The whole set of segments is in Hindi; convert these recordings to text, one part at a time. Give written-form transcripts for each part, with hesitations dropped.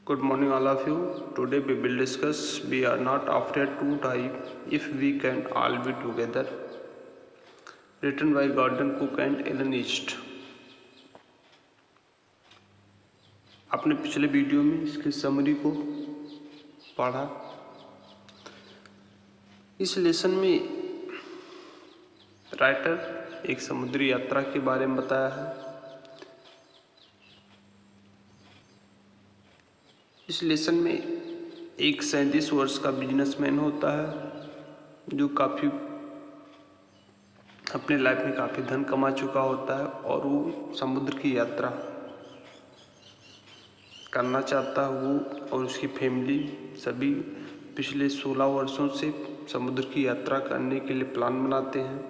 Good morning all of you. Today we will discuss we are not afraid to die if we can all be together. Written by Gordon Cook and Ellen East. आपने पिछले वीडियो में इसके समरी को पढ़ा। इस लेसन में राइटर एक समुद्री यात्रा के बारे में बताया है। इस लेसन में एक 37 वर्ष का बिजनेसमैन होता है जो काफ़ी अपने लाइफ में काफ़ी धन कमा चुका होता है और वो समुद्र की यात्रा करना चाहता है। वो और उसकी फैमिली सभी पिछले 16 वर्षों से समुद्र की यात्रा करने के लिए प्लान बनाते हैं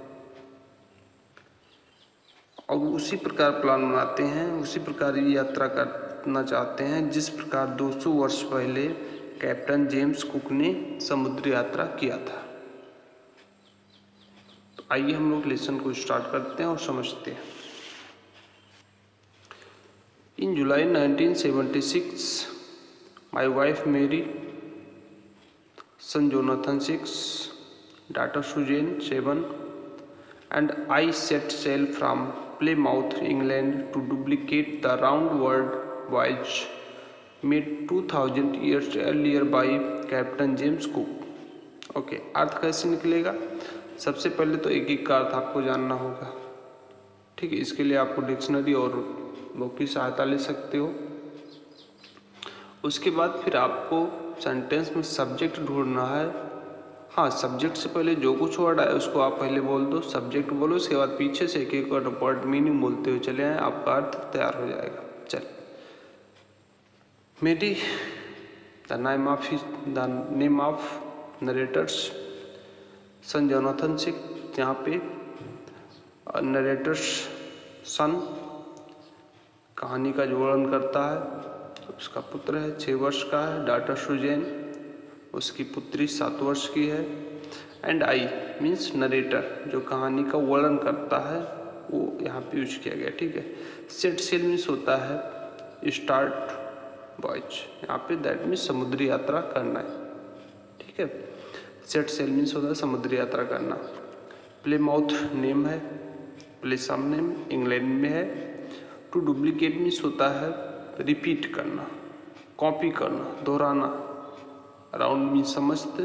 और उसी प्रकार प्लान बनाते हैं, उसी प्रकार ये यात्रा करना चाहते हैं जिस प्रकार 200 वर्ष पहले कैप्टन जेम्स कुक ने समुद्र यात्रा किया था। तो आइए हम लोग लेसन को स्टार्ट करते हैं और समझते हैं। In July 1976, my wife Mary, son Jonathan 6, daughter Suzanne 7, and I set sail from Plymouth, England to duplicate the round world voyage made 2000 years earlier by Captain James Cook. Okay, अर्थ कैसे निकलेगा? सबसे पहले तो एक एक का अर्थ आपको जानना होगा। ठीक है, इसके लिए आपको डिक्शनरी और बुक की सहायता ले सकते हो। उसके बाद फिर आपको सेंटेंस में सब्जेक्ट ढूंढना है। हाँ, सब्जेक्ट से पहले जो कुछ वर्ड आए उसको आप पहले बोल दो, सब्जेक्ट बोलो, उसके बाद पीछे से एक एक वर्ड मीनिंग बोलते हुए चले आए, आपका अर्थ तैयार हो जाएगा। चल, Mary the name of narrator's son Jonathan सिक, यहाँ पे नरेटर्स सन कहानी का जो वर्णन करता है उसका पुत्र है, 6 वर्ष का है। डॉटर सुजैन, उसकी पुत्री 7 वर्ष की है। एंड आई मीन्स नरेटर, जो कहानी का वर्णन करता है वो यहाँ पे यूज किया गया। ठीक है, सेट सेल मीन्स होता है स्टार्ट वॉयज, यहाँ पे दैट मीन्स समुद्री यात्रा करना है। ठीक है, सेट सेल मीन्स होता है समुद्री यात्रा करना। प्लेमाउथ नेम है, प्लेस ऑफ नेम इंग्लैंड में है। टू डुप्लीकेट मीन्स होता है रिपीट करना, कॉपी करना, दोहराना। राउंड मीन्स समस्त।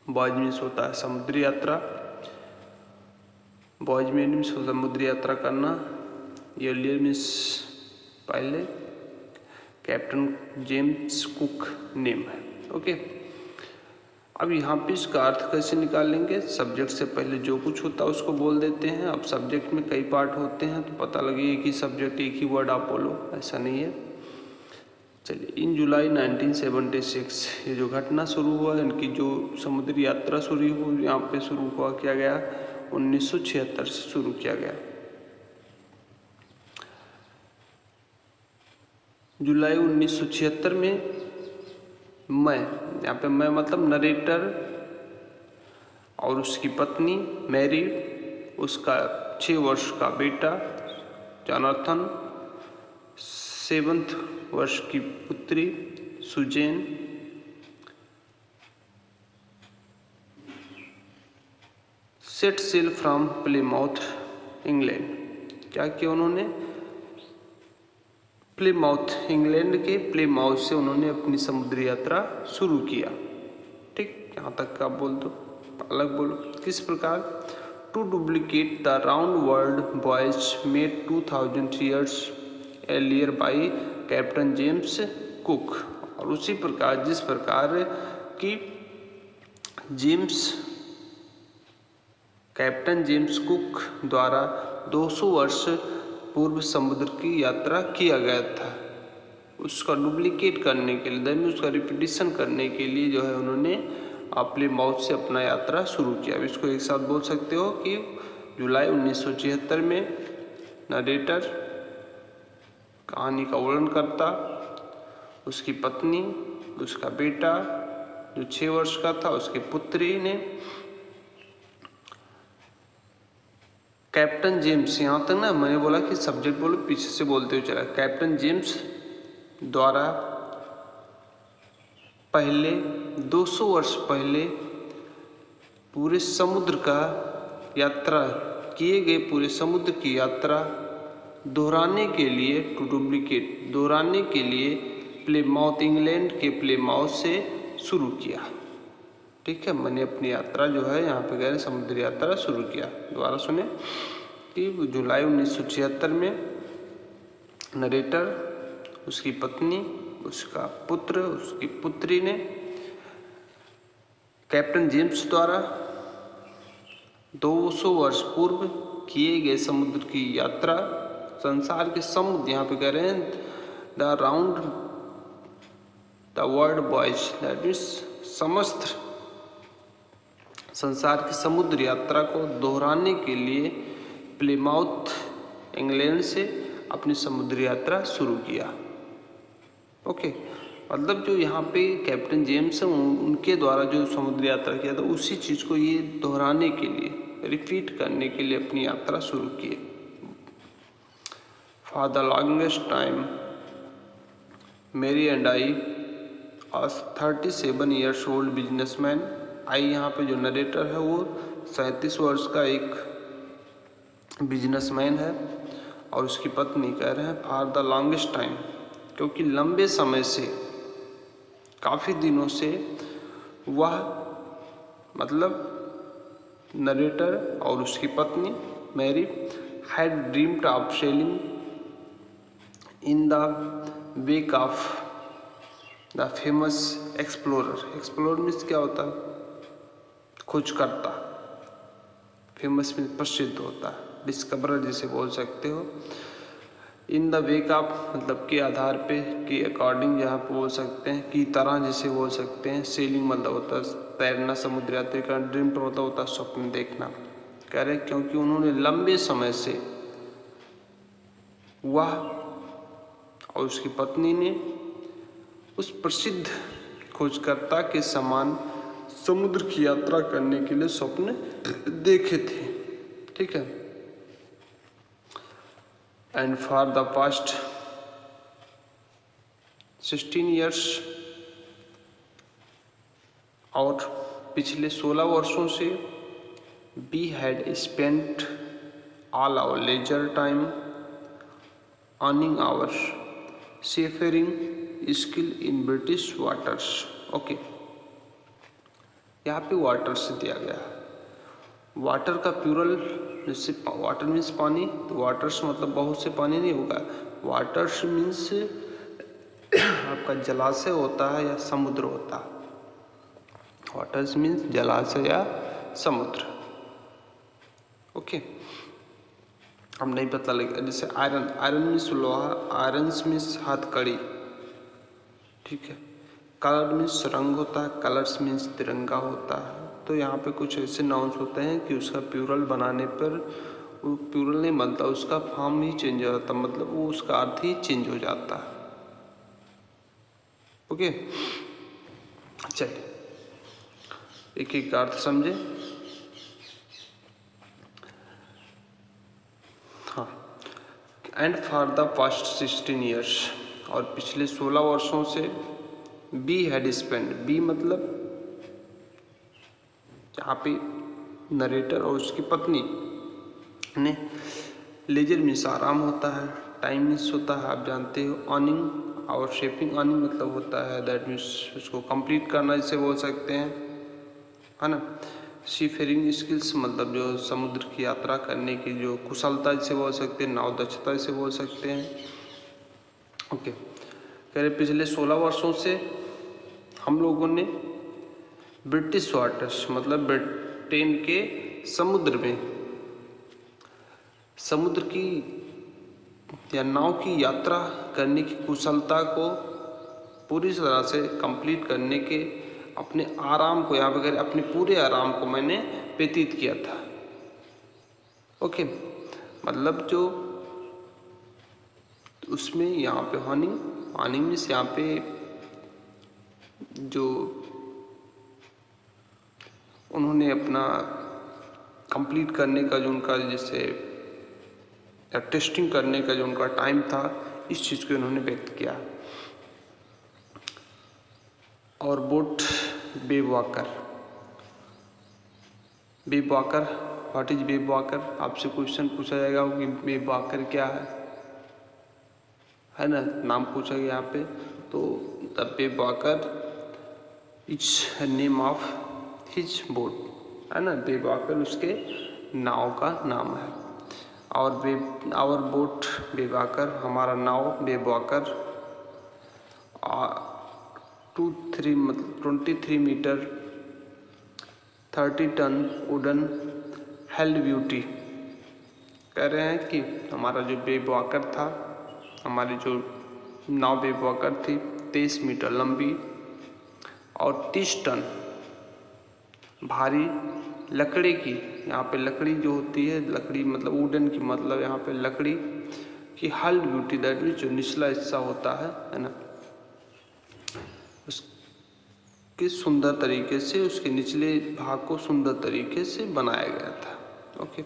वॉयज मीन्स होता है समुद्री यात्रा। वॉयज मीन्स समुद्री यात्रा करना। अर्लियर मीन्स पहले। कैप्टन जेम्स कुक नेम है। ओके, अब यहाँ पे इसका अर्थ कैसे निकालेंगे? सब्जेक्ट से पहले जो कुछ होता है उसको बोल देते हैं। अब सब्जेक्ट में कई पार्ट होते हैं तो पता लगे एक ही सब्जेक्ट एक ही वर्ड आप बोलो, ऐसा नहीं है। चलिए, इन जुलाई 1976 ये जो घटना शुरू हुआ, इनकी जो समुद्री यात्रा शुरू हुई, यहाँ पे शुरू हुआ किया गया 1976 से शुरू किया गया। जुलाई 1976 में मैं, यहाँ पे मैं मतलब नरेटर और उसकी पत्नी मैरी, उसका 6 वर्ष का बेटा जोनाथन, 7 वर्ष की पुत्री Suzanne, set sail from Plymouth England. क्या किया उन्होंने? प्लेमाउथ, इंग्लैंड के प्लेमाउथ से उन्होंने अपनी समुद्री यात्रा शुरू किया। ठीक, यहाँ तक का आप बोल दो, अलग बोलो। किस प्रकार? To duplicate the round world voyage made 2000 years earlier by captain James Cook. और उसी प्रकार जिस प्रकार की कैप्टन जेम्स कुक द्वारा 200 वर्ष पूर्व समुद्र की यात्रा किया गया था, उसका डुप्लीकेट करने के लिए, दैट उसका रिपीटिशन करने के लिए जो है उन्होंने अपने माउथ से अपना यात्रा शुरू किया। अब इसको एक साथ बोल सकते हो कि जुलाई 1976 में नरेटर कहानी का वर्णन करता, उसकी पत्नी, उसका बेटा जो 6 वर्ष का था, उसकी पुत्री ने कैप्टन जेम्स, यहाँ तक ना मैंने बोला कि सब्जेक्ट बोलो, पीछे से बोलते हुए चला। कैप्टन जेम्स द्वारा पहले 200 वर्ष पहले पूरे समुद्र का यात्रा किए गए पूरे समुद्र की यात्रा दोहराने के लिए दोहराने के लिए प्लेमाउथ, इंग्लैंड के प्लेमाउथ से शुरू किया। ठीक है, मैंने अपनी यात्रा जो है यहाँ पे गए समुद्री यात्रा शुरू किया। दोबारा सुने कि जुलाई 1976 में नरेटर, उसकी पत्नी, उसका पुत्र, उसकी पुत्री ने कैप्टन जेम्स द्वारा 200 वर्ष पूर्व किए गए समुद्र की यात्रा, संसार के समुद्र, यहाँ पे कह रहे हैं the round the world voyage, that means समस्त संसार की समुद्र यात्रा को दोहराने के लिए प्लेमाउथ, इंग्लैंड से अपनी समुद्री यात्रा शुरू किया। ओके, मतलब जो यहाँ पे कैप्टन जेम्स हैं उनके द्वारा जो समुद्री यात्रा किया था उसी चीज़ को ये दोहराने के लिए, रिपीट करने के लिए अपनी यात्रा शुरू की। For the longest time Mary and I, 37 years old businessman, I यहाँ पे जो नरेटर है वो 37 वर्ष का एक बिजनेसमैन है और उसकी पत्नी कह रहे हैं फॉर द लॉन्गेस्ट टाइम, क्योंकि लंबे समय से, काफ़ी दिनों से वह, मतलब नरेटर और उसकी पत्नी Mary had dreamed of sailing in the wake of the famous explorer. Explorer means क्या होता है? खोजकर्ता। फेमस मीन्स प्रसिद्ध होता है, डिस्कवरर जिसे बोल सकते हो। इन द वेक ऑफ मतलब के आधार पे, के अकॉर्डिंग यहाँ पे बोल सकते हैं, की तरह जिसे बोल सकते हैं। सेलिंग मतलब होता है तैरना, समुद्र यात्रा का। ड्रीम मतलब होता है स्वप्न देखना। कह रहे क्योंकि उन्होंने लंबे समय से, वह और उसकी पत्नी ने उस प्रसिद्ध खोजकर्ता के समान समुद्र की यात्रा करने के लिए स्वप्न देखे थे। ठीक है, and for the past 16 years, और पिछले 16 वर्षों से we had spent all our leisure time earning our seafaring skill in British waters. Okay, यहाँ पे वाटर से दिया गया है। वाटर का प्लूरल, जैसे वाटर मीन्स पानी, तो वाटर्स मतलब बहुत से पानी नहीं होगा। वाटर्स मीन्स आपका जलाशय होता है या समुद्र होता है। वाटर्स मीन्स जलाशय या समुद्र। ओके, हम नहीं पता लगेगा। जैसे आयरन, आयरन मीन्स लोहा, आयरन्स मीन्स हथकड़ी। ठीक है, कलर मीन्स रंग होता है, कलर्स मीन्स तिरंगा होता है। तो यहाँ पे कुछ ऐसे नाउन्स होते हैं कि उसका प्लूरल बनाने पर वो प्लूरल नहीं बनता, उसका फॉर्म ही चेंज हो जाता, मतलब वो उसका अर्थ ही चेंज हो जाता है। ओके, चलिए एक एक अर्थ समझे। हाँ, and for the past 16 years, और पिछले 16 वर्षों से बी हैड स्पेंड, बी मतलब यहाँ पे नरेटर और उसकी पत्नी ने, लेजर मीन्स आराम होता है, टाइम मीन्स होता है आप जानते हो, अर्निंग और शेपिंग, अर्निंग मतलब होता है दैट मीन्स उसको कंप्लीट करना जिसे बोल सकते हैं, है ना। सीफेरिंग स्किल्स मतलब जो समुद्र की यात्रा करने की जो कुशलता जिसे बोल सकते हैं, नाव दक्षता जिसे बोल सकते हैं। ओके, कह रहे पिछले 16 वर्षों से हम लोगों ने ब्रिटिश वाटर्स मतलब ब्रिटेन के समुद्र में, समुद्र की या नाव की यात्रा करने की कुशलता को पूरी तरह से कंप्लीट करने के अपने आराम को, यहाँ वगैरह अपने पूरे आराम को मैंने व्यतीत किया था। ओके, मतलब जो उसमें यहाँ पे अर्निंग मीन्स यहाँ पे जो उन्होंने अपना कंप्लीट करने का जो उनका जैसे टेस्टिंग करने का जो उनका टाइम था, इस चीज़ को उन्होंने व्यक्त किया। और boat Wave walker. Wave walker, what is wave walker? आपसे क्वेश्चन पूछा जाएगा कि वेव वॉकर क्या है ना, नाम पूछा गया यहाँ पे। तो the wave walker is name of his boat, है ना। वेव वॉकर उसके नाव का नाम है। और Wave our boat Wave Walker, हमारा नाव Wave Walker 23 metre 30 tonne wooden hulled beauty. कह रहे हैं कि हमारा जो वेव वॉकर था, हमारी जो नाव वेव वॉकर थी 23 मीटर लंबी और 30 टन भारी लकड़ी की, यहाँ पे लकड़ी जो होती है, लकड़ी मतलब वुडन की, मतलब यहाँ पे लकड़ी की हेल्ड ब्यूटी, दैट मीन्स जो निचला हिस्सा होता है ना, उसके सुंदर तरीके से, उसके निचले भाग को सुंदर तरीके से बनाया गया था। Okay,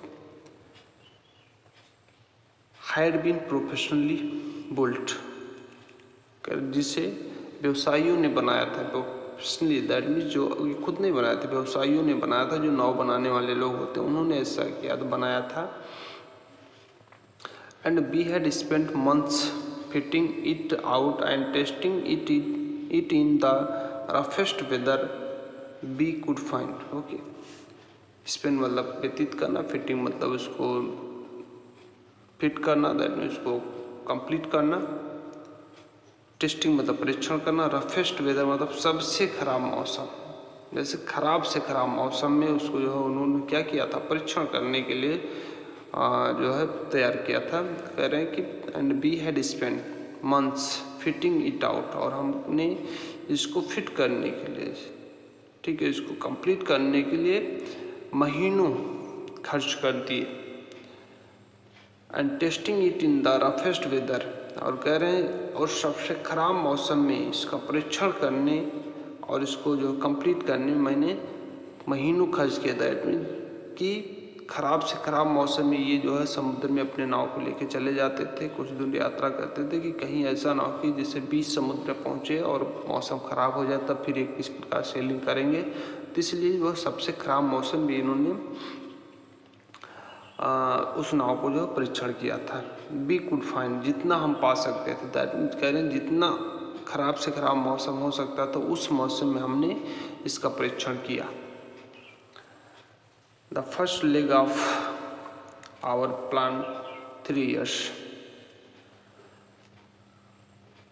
had been professionally built, जिसे व्यवसायियों ने बनाया था। प्रोफेशनली दैट मीन्स जो खुद नहीं बनाया था, व्यवसायियों ने बनाया था, जो नाव बनाने वाले लोग होते हैं उन्होंने ऐसा किया तो बनाया था। And we had spent months fitting it out and testing it in the roughest weather we could find. Okay, spend मतलब व्यतीत करना, फिटिंग मतलब उसको फिट करना, दैट मीन्स उसको कंप्लीट करना, टेस्टिंग मतलब परीक्षण करना, रफेस्ट वेदर मतलब सबसे खराब मौसम, जैसे खराब से खराब मौसम में उसको जो है उन्होंने क्या किया था, परीक्षण करने के लिए जो है तैयार किया था। कह रहे हैं कि and we had spend months fitting it out, और हमने इसको फिट करने के लिए, ठीक है, इसको कंप्लीट करने के लिए महीनों खर्च कर दिए। And testing it in the roughest weather, और कह रहे हैं और सबसे खराब मौसम में इसका परीक्षण करने और इसको जो कंप्लीट करने में मैंने महीनों खर्च किया था। कि खराब से खराब मौसम में ये जो है समुद्र में अपने नाव को लेके चले जाते थे, कुछ दूर यात्रा करते थे कि कहीं ऐसा ना हो कि जिससे बीच समुद्र में पहुँचे और मौसम खराब हो जाए, तब फिर एक किस प्रकार सेलिंग करेंगे। तो इसलिए वह सबसे खराब मौसम भी इन्होंने उस नाव को जो परीक्षण किया था। वी कुड फाइंड, जितना हम पा सकते थे, दैट मीन्स कह रहे हैं जितना खराब से खराब मौसम हो सकता तो उस मौसम में हमने इसका परीक्षण किया। The first leg of our plan 3 years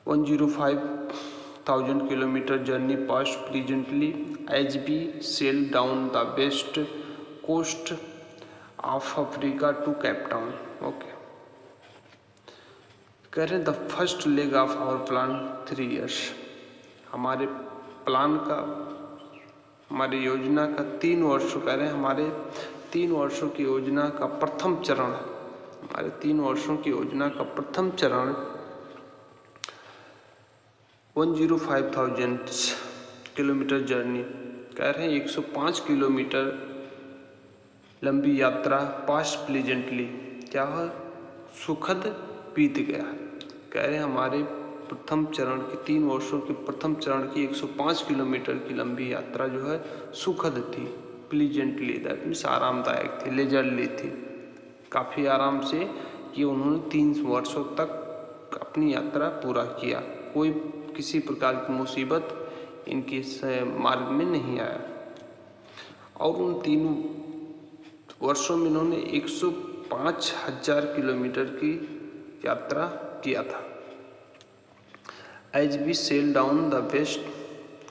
105,000 kilometre journey passed pleasantly as we sail down the west coast of Africa to Cape Town. Okay, कह रहे हैं the first leg of our plan 3 years, हमारे प्लान का, हमारी योजना का 3 वर्षों, कह रहे हैं हमारे 3 वर्षों की योजना का प्रथम चरण, हमारे 3 वर्षों की योजना का प्रथम चरण 105,000 किलोमीटर जर्नी, कह रहे हैं 105 किलोमीटर लंबी यात्रा पास्ट प्लीजेंटली, क्या है, सुखद बीत गया। कह रहे हैं हमारे प्रथम चरण की 3 वर्षों के प्रथम चरण की 105 किलोमीटर की लंबी यात्रा जो है सुखद थी, प्लीजेंटली दैट मीन्स आरामदायक थी, लेजरली थी, काफ़ी आराम से कि उन्होंने 3 वर्षों तक अपनी यात्रा पूरा किया, कोई किसी प्रकार की मुसीबत इनके मार्ग में नहीं आया। और उन 3 वर्षों में इन्होंने 105,000 किलोमीटर की यात्रा किया था। As we sail down the west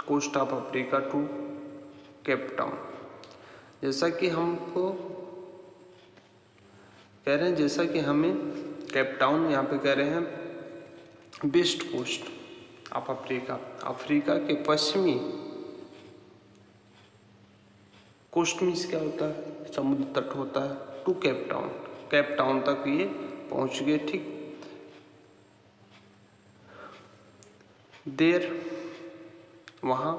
coast of Africa to Cape Town, जैसा कि हमको कह रहे हैं, जैसा कि हमें केप टाउन यहाँ पे कह रहे हैं west coast of Africa, Africa के पश्चिमी कोस्ट में क्या होता है, समुद्र तट होता है, to Cape Town, Cape Town तक ये पहुँच गए। ठीक, देर वहाँ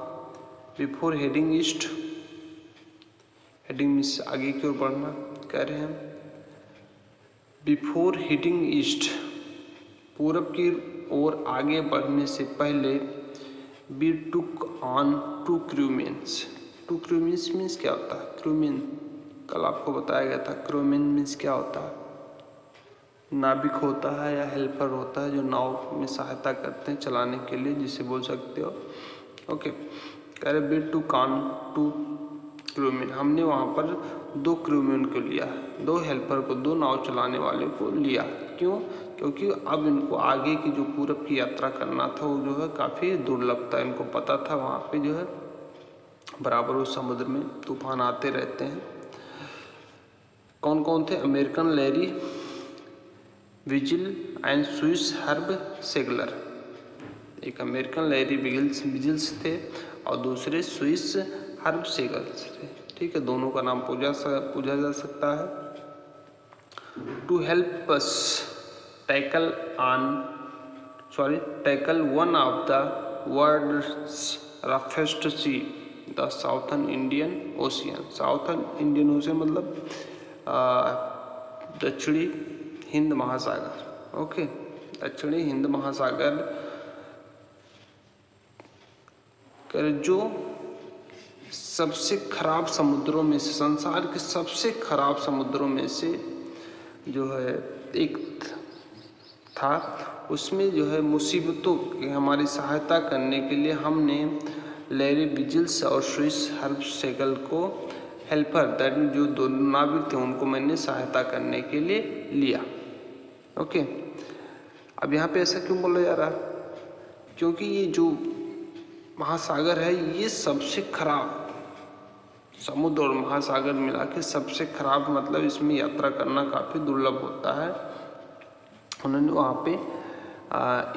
before heading east, heading means आगे की ओर बढ़ना, कह रहे हैं बिफोर हेडिंग ईस्ट, पूरब की ओर आगे बढ़ने से पहले we took on two crew means. Two crew means क्या होता है? क्रूमीन कल आपको बताया गया था। क्रूमीन मीन्स क्या होता है? नाविक होता है या हेल्पर होता है जो नाव में सहायता करते हैं चलाने के लिए, जिसे बोल सकते हो। ओके, कह रहे बी टुक ऑन टू क्रूमीन। हमने वहाँ पर 2 क्रूमीन को लिया, 2 हेल्पर को, 2 नाव चलाने वाले को लिया। क्यों? क्योंकि अब इनको आगे की जो पूरब की यात्रा करना था वो जो है काफ़ी दुर्लभ था। इनको पता था वहाँ पे जो है बराबर उस समुद्र में तूफान आते रहते हैं। कौन कौन थे? American Larry Vigil and Swiss Herb Seigler. एक अमेरिकन लैरी विजिल्स थे और दूसरे स्विस हर्ब सेगल्स थे। ठीक है, दोनों का नाम पूछा जा सकता है। To help us tackle one of the world's roughest seas, the southern Indian Ocean. Southern Indian Ocean मतलब दक्षिणी हिंद महासागर। ओके, दक्षिणी हिंद महासागर कर जो सबसे खराब समुद्रों में से, संसार के सबसे खराब समुद्रों में से जो है एक था, उसमें जो है मुसीबतों की हमारी सहायता करने के लिए हमने लैरी विजिल्स और स्विस हर्ब सेगल को हेल्पर, दैट मीन जो 2 नाविक थे उनको मैंने सहायता करने के लिए लिया। ओके, अब यहाँ पे ऐसा क्यों बोला जा रहा है? क्योंकि ये जो महासागर है ये सबसे खराब, समुद्र और महासागर मिला के सबसे खराब, मतलब इसमें यात्रा करना काफ़ी दुर्लभ होता है। उन्होंने वहाँ पे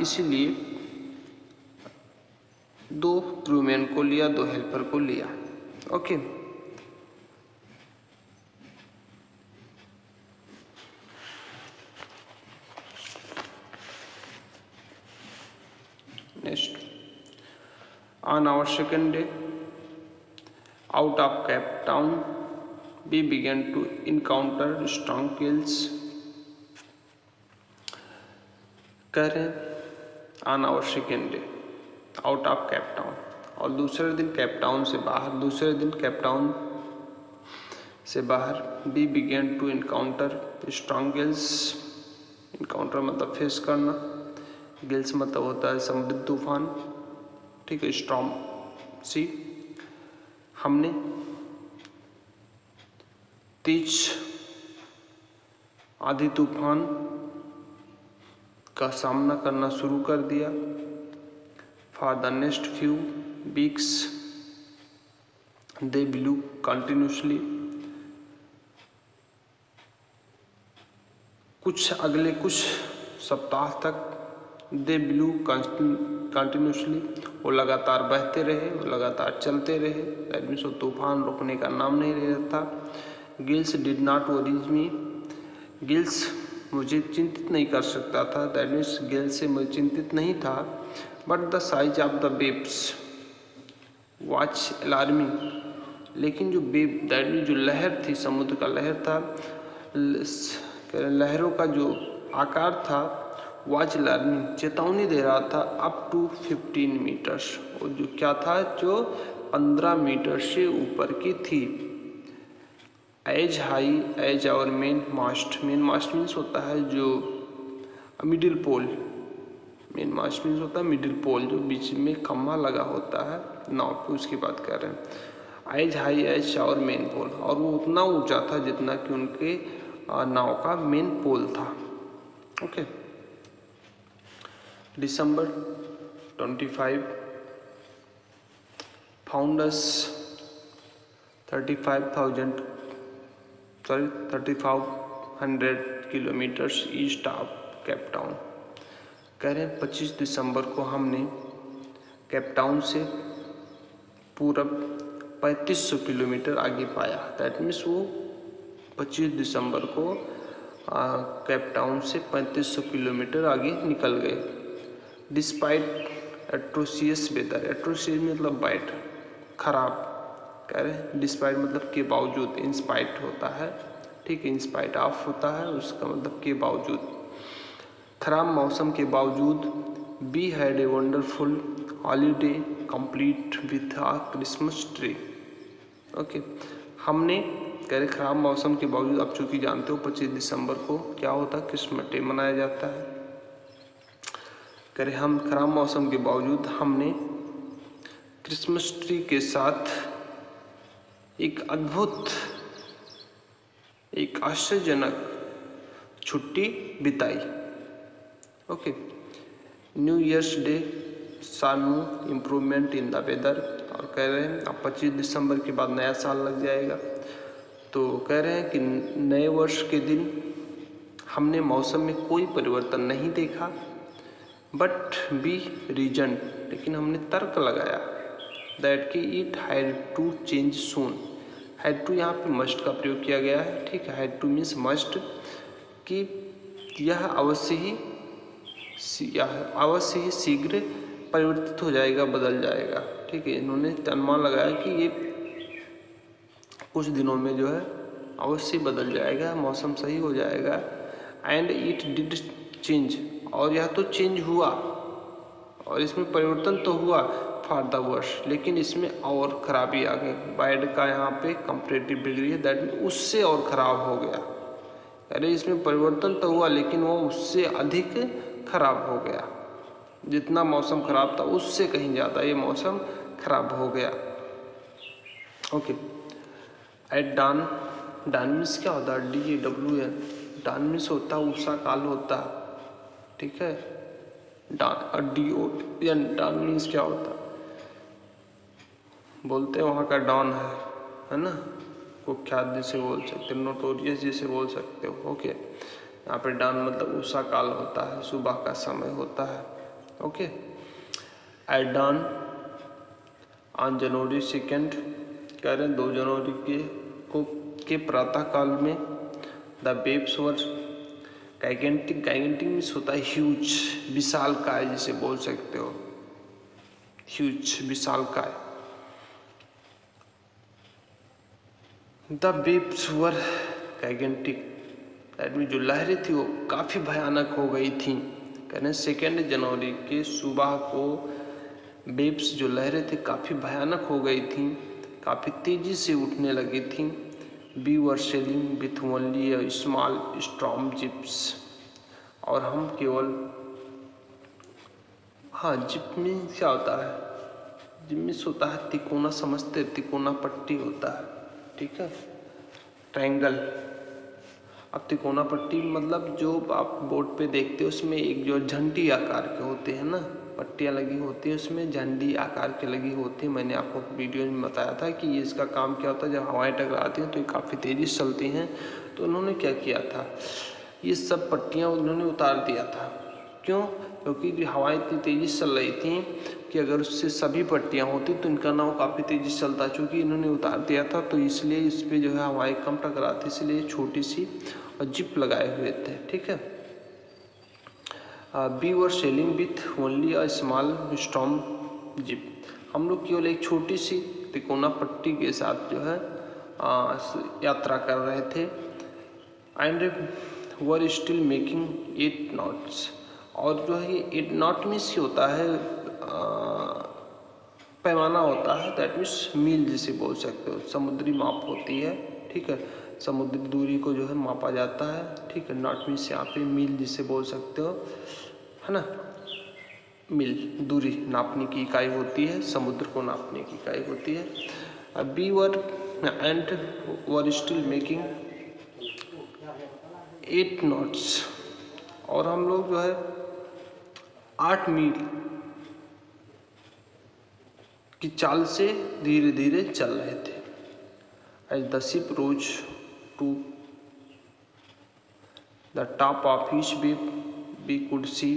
इसीलिए 2 क्रूमैन को लिया, 2 हेल्पर को लिया। Okay, next, on our second day out of Cape Town, we began to encounter strong gales. कह रहे on our second day out of Cape Town, और दूसरे दिन केप टाउन से बाहर we began to encounter strong gales. encounter मतलब फेस करना, gales मतलब होता है समुद्री तूफान। ठीक है, स्टॉर्म सी। हमने तेज आंधी तूफान का सामना करना शुरू कर दिया। For the next few weeks they blue continuously. अगले कुछ सप्ताह तक दे ब्लू कंटिन्यूसली, वो लगातार बहते रहे, वो लगातार चलते रहे। दैट मीन्स वो तूफान रुकने का नाम नहीं ले रहा था। Gills did not worries me, gills मुझे चिंतित नहीं कर सकता था। दैट मीन्स गिल्स से मुझे चिंतित नहीं था। But the size of the waves watch alarming, लेकिन जो वेव, दैट मीन्स जो लहर थी, समुद्र का लहर था, लहरों का जो आकार था वॉच अलार्मिंग, चेतावनी दे रहा था अप टू 15 मीटर्स। और जो क्या था, जो 15 मीटर से ऊपर की थी। As high as our main mast means होता है जो middle pole. Main mast means होता है मिडिल पोल, जो बीच में खम्भा लगा होता है नाव पे, उसकी बात कर रहे हैं। As high as our main pole, और वो उतना ऊंचा था जितना कि उनके नाव का मेन पोल था। Okay, December 25 found us 3,500 kilometres east of Cape Town. कह रहे हैं 25 दिसंबर को हमने केप टाउन से पूरब 3500 किलोमीटर आगे पाया। दैट मीन्स वो 25 दिसंबर को केप टाउन से 3500 किलोमीटर आगे निकल गए। डिस्पाइट एट्रोसियस वेदर, एट्रोसियस मतलब बाइट, खराब। कह रहे हैं डिस्पाइट मतलब के बावजूद, इंस्पाइट होता है। ठीक है, इंस्पाइट ऑफ होता है, उसका मतलब के बावजूद। खराब मौसम के बावजूद we had a wonderful holiday complete with a Christmas tree. Okay, हमने कह रहे खराब मौसम के बावजूद, आप चूंकि जानते हो 25 दिसंबर को क्या होता है, क्रिसमस डे मनाया जाता है। कह रहे हम खराब मौसम के बावजूद हमने क्रिसमस ट्री के साथ एक अद्भुत, एक आश्चर्यजनक छुट्टी बिताई। ओके, न्यू ईयर्स डे सानू इम्प्रूवमेंट इन द वेदर, और कह रहे हैं अब 25 दिसंबर के बाद नया साल लग जाएगा, तो कह रहे हैं कि नए वर्ष के दिन हमने मौसम में कोई परिवर्तन नहीं देखा, बट बी रीजन, लेकिन हमने तर्क लगाया दैट कि it had to change soon. Had to यहाँ पे मस्ट का प्रयोग किया गया है, ठीक है। हैड टू मीन्स मस्ट, कि यह अवश्य ही शीघ्र परिवर्तित हो जाएगा, बदल जाएगा, ठीक है। इन्होंने अनुमान लगाया कि ये कुछ दिनों में जो है अवश्य बदल जाएगा, मौसम सही हो जाएगा। एंड इट डिड चेंज, और यह तो चेंज हुआ, और इसमें परिवर्तन तो हुआ फॉर द वर्स, लेकिन इसमें और खराबी आ गई। बैड का यहाँ पे कंपैरेटिव डिग्री है, दैट मीन उससे और खराब हो गया। अरे इसमें परिवर्तन तो हुआ, लेकिन वो उससे अधिक खराब हो गया। जितना मौसम खराब था उससे कहीं ज़्यादा ये मौसम खराब हो गया। Okay, at don, don means क्या होता है, DAWN, डान मीन्स होता है उषा काल होता है, ठीक है। डान DON, डान मीन्स क्या होता है, बोलते हैं वहाँ का डॉन है ना, कुख्यात जिसे बोल सकते हो, नोटोरियस जिसे बोल सकते हो। ओके, यहाँ पे डान मतलब उषा काल होता है, सुबह का समय होता है। Okay, at dawn on January 2 कह रहे हैं 2 जनवरी के प्रातः काल में द वेव्स वर गाइगेंटिक, गाइगेंटिक मीन्स होता है ह्यूज, विशाल काय जिसे बोल सकते हो, ह्यूज विशाल काय। The waves were gigantic, that mean जो लहरें थी वो काफ़ी भयानक हो गई थी। कहने 2 जनवरी के सुबह को वेव्स जो लहरें थी काफ़ी भयानक हो गई थी, काफ़ी तेज़ी से उठने लगी थी। We were sailing with only a small storm jibs, और हम केवल, हाँ जिप में क्या होता है, जिप में होता है तिकोना, समझते तिकोना पट्टी होता है, ठीक है, ट्रायंगल। अब तिकोना पट्टी मतलब जो आप बोर्ड पे देखते हो उसमें एक जो झंडी आकार के होते हैं ना, पट्टियाँ लगी होती है उसमें, झंडी आकार के लगी होती है। मैंने आपको वीडियो में बताया था कि ये इसका काम क्या होता है, जब हवाएं टकराती हैं तो ये काफ़ी तेज़ी से चलती हैं। तो उन्होंने क्या किया था, ये सब पट्टियाँ उन्होंने उतार दिया था। क्यों? क्योंकि जो हवाएं इतनी तेज़ी से चल रही थी कि अगर उससे सभी पट्टियाँ होती तो इनका नाव काफ़ी तेज़ी से चलता। चूँकि इन्होंने उतार दिया था तो इसलिए इस पर जो है हवाएं कम टकराती, इसलिए छोटी सी जिप लगाए हुए थे, ठीक है। We were sailing with only a small storm jib, हम लोग केवल एक छोटी सी तिकोना पट्टी के साथ जो है यात्रा कर रहे थे। And were still making 8 knots, और जो है ये 8 नॉट मीन्स होता है पैमाना होता है, दैट मीन्स मील जिसे बोल सकते हो, समुद्री माप होती है, ठीक है। समुद्री दूरी को जो है मापा जाता है, ठीक है। नॉट मीन्स यहाँ पे मील जिसे बोल सकते हो, है ना। मील दूरी नापने की इकाई होती है, समुद्र को नापने की इकाई होती है। We were and were still making 8 knots, और हम लोग जो है 8 मील की चाल से धीरे धीरे चल रहे थे। As the ship rose to the top of each wave we could see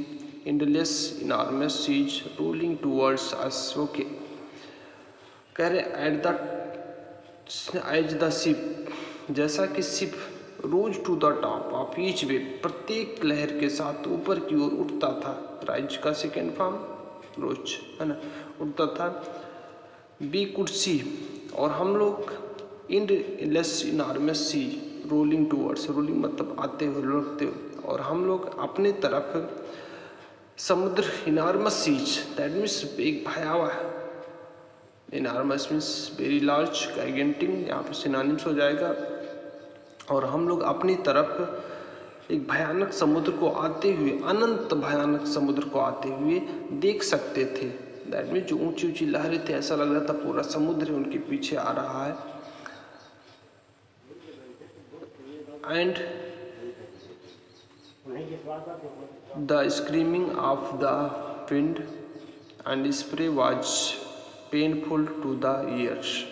endless enormous seas rolling towards us। Okay, कह रहे at the as the ship, जैसा कि ship rose to the top of each wave, प्रत्येक लहर के साथ ऊपर की ओर उठता था। राइज का सेकेंड फॉर्म रोज, है ना, उठता था। वी कुड सी, और हम लोग endless enormous सी रोलिंग टूवर्ड्स, रोलिंग मतलब आते हुए, लौटते हुए, और हम लोग अपने तरफ समुद्र इनॉर्मस सीज, दैट मीन्स एक भयावह इनॉर्मस मीन्स वेरी लार्ज, गाइगेंटिंग यहाँ पे सिनोनिम्स हो जाएगा। और हम लोग अपनी तरफ एक भयानक समुद्र को आते हुए, अनंत भयानक समुद्र को आते हुए देख सकते थे। दैट मीन्स जो ऊंची ऊंची लहरें थे, ऐसा लग रहा था पूरा समुद्र उनके पीछे आ रहा है। And the screaming of the wind and spray was painful to the ears.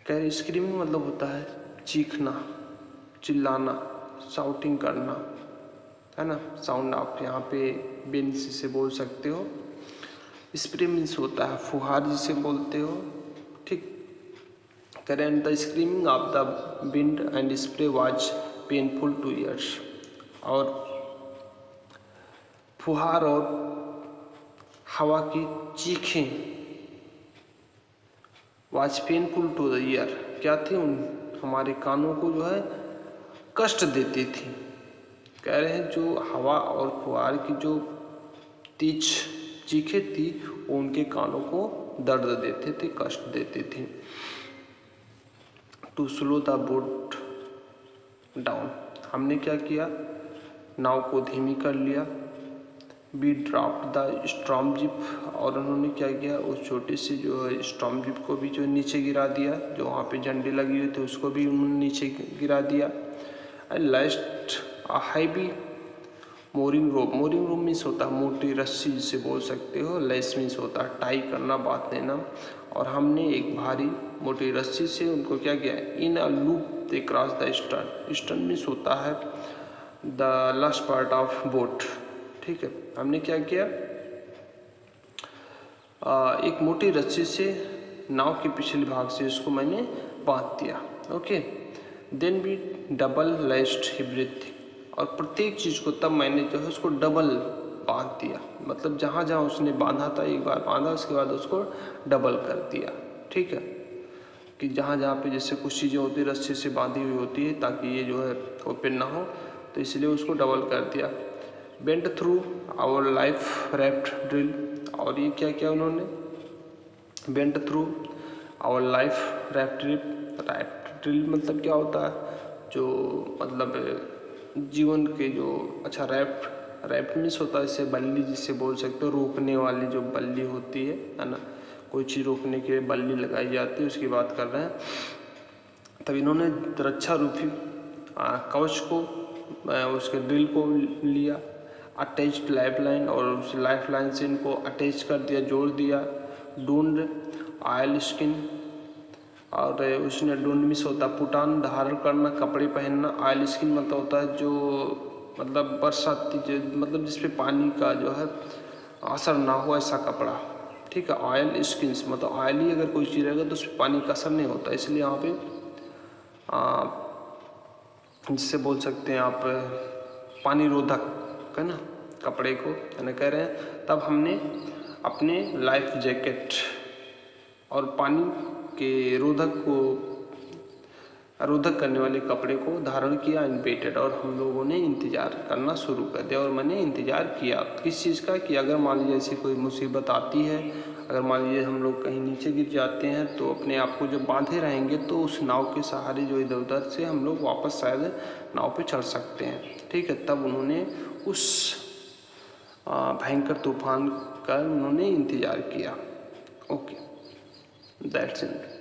कह रहे स्क्रीमिंग मतलब होता है चीखना, चिल्लाना, शाउटिंग करना, है ना। साउंड आप यहाँ पे बेंस से बोल सकते हो। स्प्रे मीन्स होता है फुहार जिसे बोलते हो, ठीक। Current the screaming of the wind and spray was painful to ears. और फुहार और हवा की चीखें was painful to the ear, क्या थी, उन हमारे कानों को जो है कष्ट देती थी। कह रहे हैं जो हवा और फुहार की जो तेज चीखें थी वो उनके कानों को दर्द देते थे, कष्ट देती थी। To slow the boat down, हमने क्या किया, नाव को धीमी कर लिया। We dropped the storm jib, और उन्होंने क्या किया, उस छोटे से जो है स्टॉर्म जिप को भी जो नीचे गिरा दिया, जो वहाँ पे झंडे लगे हुए थे उसको भी उन्होंने नीचे गिरा दिया। And last a heavy mooring rope, mooring rope means होता है मोटी रस्सी जिसे बोल सकते हो। लेस मीन्स होता है टाई करना, बात देना। और हमने एक भारी मोटी रस्सी से उनको क्या किया, in a loop they cross the stern. Stern means होता है the last part of boat, ठीक है। हमने क्या किया, एक मोटी रस्सी से नाव के पिछले भाग से उसको मैंने बांध दिया। ओके, देन भी डबल लेस्ड एवरीथिंग, और प्रत्येक चीज़ को तब मैंने जो है उसको डबल बांध दिया। मतलब जहाँ जहाँ उसने बांधा था, एक बार बांधा उसके बाद उसको डबल कर दिया, ठीक है। कि जहाँ जहाँ पे जैसे कुछ चीज़ें होती रस्सी से बांधी हुई होती है ताकि ये जो है ओपन ना हो, तो इसलिए उसको डबल कर दिया। Went through our life raft drill, और ये क्या किया उन्होंने, went through our life raft drill मतलब क्या होता है, जो मतलब जीवन के जो, अच्छा रैफ्ट मीन्स होता है इसे बल्ली जिसे बोल सकते हो, रोकने वाली जो बल्ली होती है ना, कोई चीज़ रोकने के लिए बल्ली लगाई जाती है, उसकी बात कर रहे हैं। तब इन्होंने रक्षा रूपी कवच को, उसके ड्रिल को लिया, अटैच्ड लाइफ लाइन, और उस लाइफ लाइन से इनको अटैच कर दिया, जोड़ दिया। डूंड ऑयल स्किन, और उसने डूंड मिस होता पुटान, धारण करना, कपड़े पहनना। ऑयल स्किन मतलब होता है जो मतलब बरसाती, जो मतलब जिसपे पानी का जो है असर ना हो ऐसा कपड़ा, ठीक है। ऑयल स्किन्स मतलब ऑयली अगर कोई चीज़ रहेगा तो उस पर पानी का असर नहीं होता, इसलिए यहाँ पे जिससे बोल सकते हैं आप पानी रोधक, है ना, कपड़े को यानी कह रहे हैं। तब हमने अपने लाइफ जैकेट और पानी के रोधक करने वाले कपड़े को धारण किया, एंड वेटेड, और हम लोगों ने इंतज़ार करना शुरू कर दिया। और मैंने इंतज़ार किया किस चीज़ का, कि अगर मान लीजिए ऐसी कोई मुसीबत आती है, अगर मान लीजिए हम लोग कहीं नीचे गिर जाते हैं, तो अपने आप को जब बांधे रहेंगे तो उस नाव के सहारे जो इधर उधर से हम लोग वापस शायद नाव पे चढ़ सकते हैं, ठीक है। तब उन्होंने उस भयंकर तूफान का उन्होंने इंतज़ार किया। Okay, that's it.